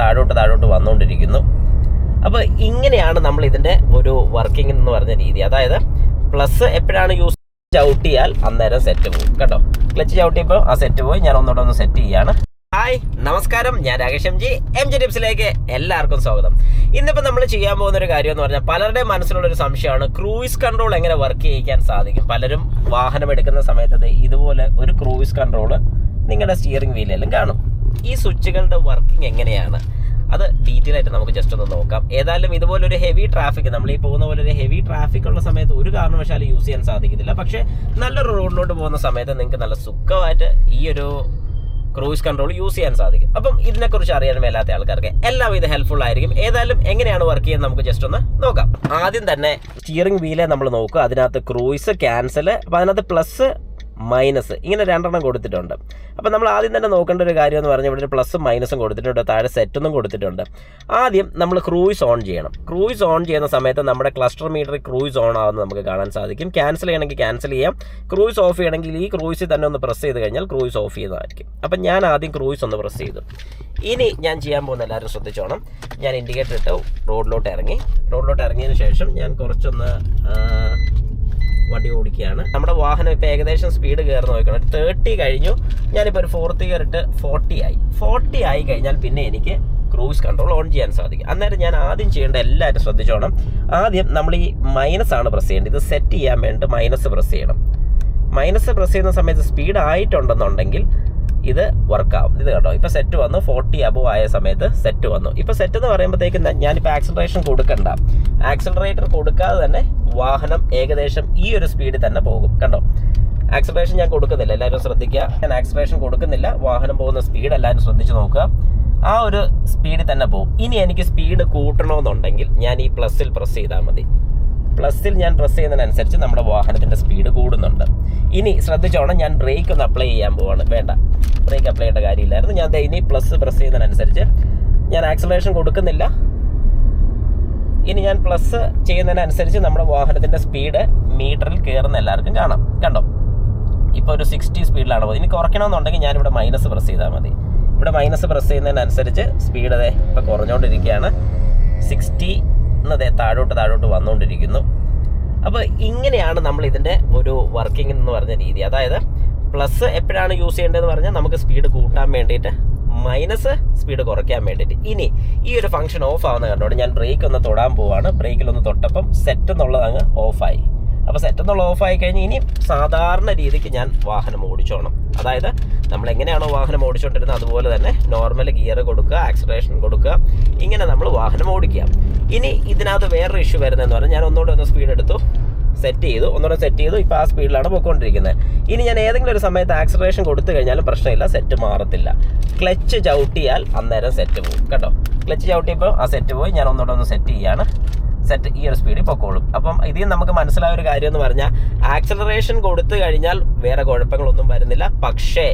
താഴോട്ട് വന്നുകൊണ്ടിരിക്കുന്നു. അപ്പോൾ ഇങ്ങനെയാണ് നമ്മൾ ഇതിൻ്റെ ഒരു വർക്കിംഗ് എന്ന് പറഞ്ഞ രീതി. അതായത് പ്ലസ് എപ്പോഴാണ് യൂസ് ചവിട്ടിയാൽ അന്നേരം സെറ്റ് പോകും കേട്ടോ. ക്ലച്ച് ചവിട്ടിയപ്പോൾ ആ സെറ്റ് പോയി. ഞാൻ ഒന്നുകൂടെ ഒന്ന് സെറ്റ് ചെയ്യാണ്. ഹായ്, നമസ്കാരം. ഞാൻ രാകേഷ് എം ജി ടിപ്സിലേക്ക് എല്ലാവർക്കും സ്വാഗതം. ഇന്നിപ്പോൾ നമ്മൾ ചെയ്യാൻ പോകുന്ന ഒരു കാര്യം എന്ന് പറഞ്ഞാൽ പലരുടെയും മനസ്സിലുള്ളൊരു സംശയമാണ്, ക്രൂയിസ് കൺട്രോൾ എങ്ങനെ വർക്ക് ചെയ്യിക്കാൻ സാധിക്കും. പലരും വാഹനം എടുക്കുന്ന സമയത്ത് ഇതുപോലെ ഒരു ക്രൂയിസ് കൺട്രോൾ നിങ്ങളുടെ സ്റ്റിയറിംഗ് വീലിലും കാണും. ഈ സ്വിച്ചുകളുടെ വർക്കിംഗ് എങ്ങനെയാണ്, അത് ഡീറ്റെയിൽ ആയിട്ട് നമുക്ക് ജസ്റ്റ് ഒന്ന് നോക്കാം. ഏതായാലും ഇതുപോലൊരു ഹെവി ട്രാഫിക്, നമ്മൾ ഈ പോകുന്ന പോലെ ഒരു ഹെവി ട്രാഫിക് ഉള്ള സമയത്ത് ഒരു കാരണവശാലും യൂസ് ചെയ്യാൻ സാധിക്കത്തില്ല. പക്ഷേ നല്ലൊരു റോഡിലോട്ട് പോകുന്ന സമയത്ത് നിങ്ങൾക്ക് നല്ല സുഖമായിട്ട് ഈ ഒരു ക്രൂയിസ് കൺട്രോൾ യൂസ് ചെയ്യാൻ സാധിക്കും. അപ്പം ഇതിനെക്കുറിച്ച് അറിയാൻ മേലാത്ത ആൾക്കാർക്ക് എല്ലാം ഇത് ഹെൽപ്ഫുൾ ആയിരിക്കും. ഏതായാലും എങ്ങനെയാണ് വർക്ക് ചെയ്യുന്നത് നമുക്ക് ജസ്റ്റ് ഒന്ന് നോക്കാം. ആദ്യം തന്നെ സ്റ്റിയറിംഗ് വീലെ നമ്മൾ നോക്കുക. അതിനകത്ത് ക്രൂയിസ്, ക്യാൻസൽ, അപ്പോൾ അതിനകത്ത് പ്ലസ് മൈനസ് ഇങ്ങനെ രണ്ടെണ്ണം കൊടുത്തിട്ടുണ്ട്. അപ്പോൾ നമ്മൾ ആദ്യം തന്നെ നോക്കേണ്ട ഒരു കാര്യം എന്ന് പറഞ്ഞാൽ ഇവിടെ ഒരു പ്ലസും മൈനസും കൊടുത്തിട്ടുണ്ട്, താഴെ സെറ്റൊന്നും കൊടുത്തിട്ടുണ്ട്. ആദ്യം നമ്മൾ ക്രൂയിസ് ഓൺ ചെയ്യണം. ക്രൂയിസ് ഓൺ ചെയ്യുന്ന സമയത്ത് നമ്മുടെ ക്ലസ്റ്റർ മീറ്റർ ക്രൂയിസ് ഓൺ ആവുന്നത് നമുക്ക് കാണാൻ സാധിക്കും. ക്യാൻസൽ ചെയ്യണമെങ്കിൽ ക്യാൻസൽ ചെയ്യാം. ക്രൂയിസ് ഓഫ് ചെയ്യണമെങ്കിൽ ഈ ക്രൂയിസിൽ തന്നെ ഒന്ന് പ്രസ് ചെയ്ത് കഴിഞ്ഞാൽ ക്രൂയിസ് ഓഫ് ചെയ്യുന്നതായിരിക്കും. അപ്പം ഞാൻ ആദ്യം ക്രൂയിസ് ഒന്ന് പ്രസ് ചെയ്തു. ഇനി ഞാൻ ചെയ്യാൻ പോകുന്ന എല്ലാവരും ശ്രദ്ധിച്ചോണം. ഞാൻ ഇൻഡിക്കേറ്റർ ഇട്ട് റോഡിലോട്ട് ഇറങ്ങിയതിന് ശേഷം ഞാൻ കുറച്ചൊന്ന് വണ്ടി ഓടിക്കുകയാണ്. നമ്മുടെ വാഹനം ഇപ്പോൾ ഏകദേശം സ്പീഡ് കയറി നോക്കണം. 30 കഴിഞ്ഞു. ഞാനിപ്പോൾ ഒരു 4th ഗിയർ ഇട്ട് 40 ആയി കഴിഞ്ഞാൽ പിന്നെ എനിക്ക് ക്രൂയിസ് കൺട്രോൾ ഓൺ ചെയ്യാൻ സാധിക്കും. അന്നേരം ഞാൻ ആദ്യം ചെയ്യേണ്ട എല്ലാവരും ശ്രദ്ധിച്ചോണം. ആദ്യം നമ്മൾ ഈ മൈനസ് ആണ് പ്രസ് ചെയ്യേണ്ടത്. ഇത് സെറ്റ് ചെയ്യാൻ വേണ്ടി മൈനസ് പ്രസ് ചെയ്യണം. മൈനസ് പ്രസ് ചെയ്യുന്ന സമയത്ത് സ്പീഡ് ആയിട്ടുണ്ടെന്നുണ്ടെങ്കിൽ ഇത് വർക്കാവും. ഇത് കേട്ടോ, ഇപ്പോൾ സെറ്റ് വന്നു. 40 അബവ് ആയ സമയത്ത് സെറ്റ് വന്നു. ഇപ്പോൾ സെറ്റ് എന്ന് പറയുമ്പോഴത്തേക്കും ഞാനിപ്പോൾ ആക്സിലറേഷൻ കൊടുക്കണ്ട. ആക്സിലറേറ്റർ കൊടുക്കാതെ തന്നെ വാഹനം ഏകദേശം ഈ ഒരു സ്പീഡിൽ തന്നെ പോകും. കണ്ടോ, ആക്സിലറേഷൻ ഞാൻ കൊടുക്കുന്നില്ല. എല്ലാവരും ശ്രദ്ധിക്കുക, ഞാൻ ആക്സിലറേഷൻ കൊടുക്കുന്നില്ല. വാഹനം പോകുന്ന സ്പീഡ് എല്ലാവരും ശ്രദ്ധിച്ച് നോക്കുക. ആ ഒരു സ്പീഡിൽ തന്നെ പോകും. ഇനി എനിക്ക് സ്പീഡ് കൂട്ടണമെന്നുണ്ടെങ്കിൽ ഞാൻ ഈ പ്ലസ്സിൽ പ്രസ് ചെയ്താൽ മതി. പ്ലസ്സിൽ ഞാൻ പ്രസ് ചെയ്യുന്നതിനനുസരിച്ച് നമ്മുടെ വാഹനത്തിൻ്റെ സ്പീഡ് കൂടുന്നുണ്ട്. ഇനി ശ്രദ്ധിച്ചോണം, ഞാൻ ബ്രേക്ക് ഒന്ന് അപ്ലൈ ചെയ്യാൻ പോവാണ്. വേണ്ട, ബ്രേക്ക് അപ്ലൈ ചെയ്യേണ്ട കാര്യമില്ലായിരുന്നു. ഞാൻ ഇനി പ്ലസ് പ്രസ് ചെയ്യുന്നതിനനുസരിച്ച് ഞാൻ ആക്സിലറേഷൻ കൊടുക്കുന്നില്ല. ഇനി ഞാൻ പ്ലസ് ചെയ്യുന്നതിനനുസരിച്ച് നമ്മുടെ വാഹനത്തിൻ്റെ സ്പീഡ് മീറ്ററിൽ കയറുന്ന എല്ലാവർക്കും കാണാം. കണ്ടോ, ഇപ്പോൾ ഒരു 60 സ്പീഡിലാണ് പോകുന്നത്. ഇനി കുറയ്ക്കണമെന്നുണ്ടെങ്കിൽ ഞാനിവിടെ മൈനസ് പ്രസ് ചെയ്താൽ മതി. ഇവിടെ മൈനസ് പ്രസ് ചെയ്യുന്നതിനനുസരിച്ച് സ്പീഡ് ഇപ്പോൾ കുറഞ്ഞുകൊണ്ടിരിക്കുകയാണ്. 60 താഴോട്ട് വന്നുകൊണ്ടിരിക്കുന്നു. അപ്പോൾ ഇങ്ങനെയാണ് നമ്മൾ ഇതിൻ്റെ ഒരു വർക്കിംഗ് എന്ന് പറഞ്ഞ രീതി. അതായത് പ്ലസ് എപ്പോഴാണ് യൂസ് ചെയ്യേണ്ടതെന്ന് പറഞ്ഞാൽ നമുക്ക് സ്പീഡ് കൂട്ടാൻ വേണ്ടിയിട്ട്, മൈനസ് സ്പീഡ് കുറയ്ക്കാൻ വേണ്ടിയിട്ട്. ഇനി ഈ ഒരു ഫംഗ്ഷൻ ഓഫ് ആവുന്ന കണ്ടോടെ ഞാൻ ബ്രേക്ക് ഒന്ന് തൊടാൻ പോവാണ്. ബ്രേക്കിലൊന്ന് തൊട്ടപ്പം സെറ്റ് എന്നുള്ളത് അങ്ങ് ഓഫായി. അപ്പോൾ സെറ്റ് എന്നുള്ള ഓഫായി കഴിഞ്ഞ് ഇനി സാധാരണ രീതിക്ക് ഞാൻ വാഹനം ഓടിച്ചോണം. അതായത് നമ്മൾ എങ്ങനെയാണോ വാഹനം ഓടിച്ചുകൊണ്ടിരുന്നത് അതുപോലെ തന്നെ നോർമൽ ഗിയർ കൊടുക്കുക, ആക്സിലറേഷൻ കൊടുക്കുക, ഇങ്ങനെ നമ്മൾ വാഹനം ഓടിക്കുക. ഇനി ഇതിനകത്ത് വേറൊരു ഇഷ്യൂ വരുന്നതെന്ന് പറഞ്ഞാൽ ഞാൻ ഒന്നുകൂടെ സ്പീഡ് എടുത്തു, സെറ്റ് ചെയ്തു. ഇപ്പോൾ ആ സ്പീഡിലാണ് പോയിക്കൊണ്ടിരിക്കുന്നത്. ഇനി ഞാൻ ഏതെങ്കിലും ഒരു സമയത്ത് ആക്സിലറേഷൻ കൊടുത്തു കഴിഞ്ഞാലും പ്രശ്നമില്ല, സെറ്റ് മാറത്തില്ല. ക്ലച്ച് ചവിട്ടിയാൽ അന്നേരം സെറ്റ് പോകും കേട്ടോ. ക്ലച്ച് ചവിട്ടിയപ്പോൾ ആ സെറ്റ് പോയി. ഞാൻ ഒന്നുകൂടെ സെറ്റ് ചെയ്യാണ്. സെറ്റ് ഈ ഒരു സ്പീഡിൽ പൊക്കോളും. അപ്പം ഇതിൽ നമുക്ക് മനസ്സിലായ ഒരു കാര്യം എന്ന് പറഞ്ഞാൽ ആക്സിലറേഷൻ കൊടുത്തു കഴിഞ്ഞാൽ വേറെ കുഴപ്പങ്ങളൊന്നും വരുന്നില്ല. പക്ഷേ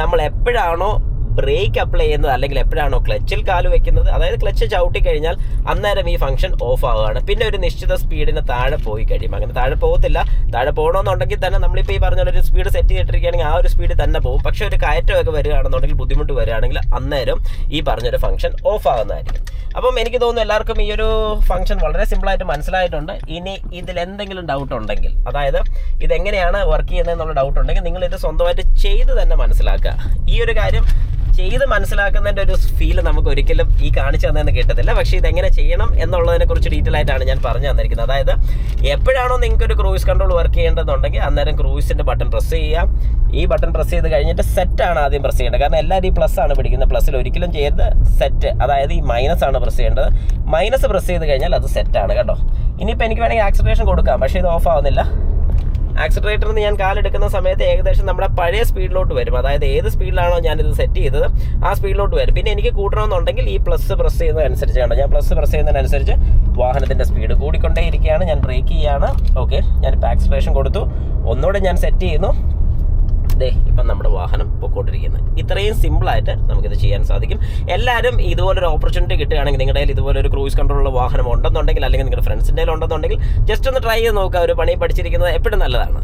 നമ്മൾ എപ്പോഴാണോ ബ്രേക്ക് അപ്ലൈ ചെയ്യുന്നത് അല്ലെങ്കിൽ എപ്പോഴാണോ ക്ലച്ചിൽ കാല് വെക്കുന്നത്, അതായത് ക്ലച്ച് ചവിട്ടി കഴിഞ്ഞാൽ അന്നേരം ഈ ഫംഗ്ഷൻ ഓഫ് ആവുകയാണ്. പിന്നെ ഒരു നിശ്ചിത സ്പീഡിന് താഴെ പോയി കഴിയും. അങ്ങനെ താഴെ പോകത്തില്ല. താഴെ പോകണമെന്നുണ്ടെങ്കിൽ തന്നെ നമ്മളിപ്പോൾ ഈ പറഞ്ഞൊരു സ്പീഡ് സെറ്റ് ചെയ്തിട്ടിരിക്കുകയാണെങ്കിൽ ആ ഒരു സ്പീഡിൽ തന്നെ പോകും. പക്ഷേ ഒരു കയറ്റമൊക്കെ വരികയാണെന്നുണ്ടെങ്കിൽ, ബുദ്ധിമുട്ട് വരികയാണെങ്കിൽ അന്നേരം ഈ പറഞ്ഞൊരു ഫംഗ്ഷൻ ഓഫ് ആകുന്നതായിരിക്കും. അപ്പം എനിക്ക് തോന്നുന്നു എല്ലാവർക്കും ഈ ഒരു ഫംഗ്ഷൻ വളരെ സിമ്പിളായിട്ട് മനസ്സിലായിട്ടുണ്ട്. ഇനി ഇതിൽ എന്തെങ്കിലും ഡൗട്ട് ഉണ്ടെങ്കിൽ, അതായത് ഇതെങ്ങനെയാണ് വർക്ക് ചെയ്യുന്നതെന്നുള്ള ഡൗട്ട് ഉണ്ടെങ്കിൽ നിങ്ങൾ ഇത് സ്വന്തമായിട്ട് ചെയ്ത് തന്നെ മനസ്സിലാക്കുക. ഈ ഒരു കാര്യം ചെയ്ത് മനസ്സിലാക്കുന്നതിൻ്റെ ഒരു ഫീൽ നമുക്ക് ഒരിക്കലും ഈ കാണിച്ചു തന്നതെന്ന് കിട്ടത്തില്ല. പക്ഷേ ഇതെങ്ങനെ ചെയ്യണം എന്നുള്ളതിനെ കുറിച്ച് ഡീറ്റെയിൽ ആയിട്ടാണ് ഞാൻ പറഞ്ഞു തന്നിരിക്കുന്നത്. അതായത് എപ്പോഴാണോ നിങ്ങൾക്ക് ഒരു ക്രൂയിസ് കൺട്രോൾ വർക്ക് ചെയ്യേണ്ടതെന്നുണ്ടെങ്കിൽ അന്നേരം ക്രൂയിസിൻ്റെ ബട്ടൺ പ്രസ് ചെയ്യുക. ഈ ബട്ടൺ പ്രസ് ചെയ്ത് കഴിഞ്ഞിട്ട് സെറ്റാണ് ആദ്യം പ്രസ് ചെയ്യേണ്ടത്. കാരണം എല്ലാവരും ഈ പ്ലസ് ആണ് പിടിക്കുന്നത്. പ്ലസ്സിൽ ഒരിക്കലും ചെയ്ത് സെറ്റ്, അതായത് ഈ മൈനസ് ആണ് പ്രസ് ചെയ്യേണ്ടത്. മൈനസ് പ്രസ് ചെയ്ത് കഴിഞ്ഞാൽ അത് സെറ്റാണ് കേട്ടോ. ഇനിയിപ്പോൾ എനിക്ക് വേണമെങ്കിൽ ആക്സിലറേഷൻ കൊടുക്കാം, പക്ഷേ ഇത് ഓഫ് ആവുന്നില്ല. ആക്സിലറേറ്ററിൽ നിന്ന് ഞാൻ കാലെടുക്കുന്ന സമയത്ത് ഏകദേശം നമ്മുടെ പഴയ സ്പീഡിലോട്ട് വരും. അതായത് ഏത് സ്പീഡിലാണോ ഞാനിത് സെറ്റ് ചെയ്തത് ആ സ്പീഡിലോട്ട് വരും. പിന്നെ എനിക്ക് കൂട്ടണമെന്നുണ്ടെങ്കിൽ ഈ പ്ലസ് പ്രസ് ചെയ്യുന്നതനുസരിച്ച് കണ്ടോ, ഞാൻ പ്ലസ് പ്രസ് ചെയ്യുന്നതിനനുസരിച്ച് വാഹനത്തിൻ്റെ സ്പീഡ് കൂടിക്കൊണ്ടേയിരിക്കുകയാണ്. ഞാൻ ബ്രേക്ക് ചെയ്യാണ്. ഓക്കെ, ഞാനിപ്പോൾ ആക്സിലറേഷൻ കൊടുത്തു. ഒന്നുകൂടെ ഞാൻ സെറ്റ് ചെയ്യുന്നു. ഇപ്പം നമ്മുടെ വാഹനം പൊക്കോണ്ടിരിക്കുന്നത്. ഇത്രയും സിമ്പിളായിട്ട് നമുക്കിത് ചെയ്യാൻ സാധിക്കും. എല്ലാവരും ഇതുപോലൊരു ഓപ്പർച്യൂണിറ്റി കിട്ടുകയാണെങ്കിൽ, നിങ്ങളുടെ കയ്യിൽ ഇതുപോലൊരു ക്രൂയിസ് കൺട്രോളുള്ള വാഹനം ഉണ്ടെന്നുണ്ടെങ്കിൽ, അല്ലെങ്കിൽ നിങ്ങളുടെ ഫ്രണ്ട്സിൻ്റെ കയ്യിൽ ഉണ്ടെന്നുണ്ടെങ്കിൽ ജസ്റ്റ് ഒന്ന് ട്രൈ ചെയ്ത് നോക്കുക. ഒരു പണി പഠിച്ചിരിക്കുന്നത് എപ്പോഴും നല്ലതാണ്.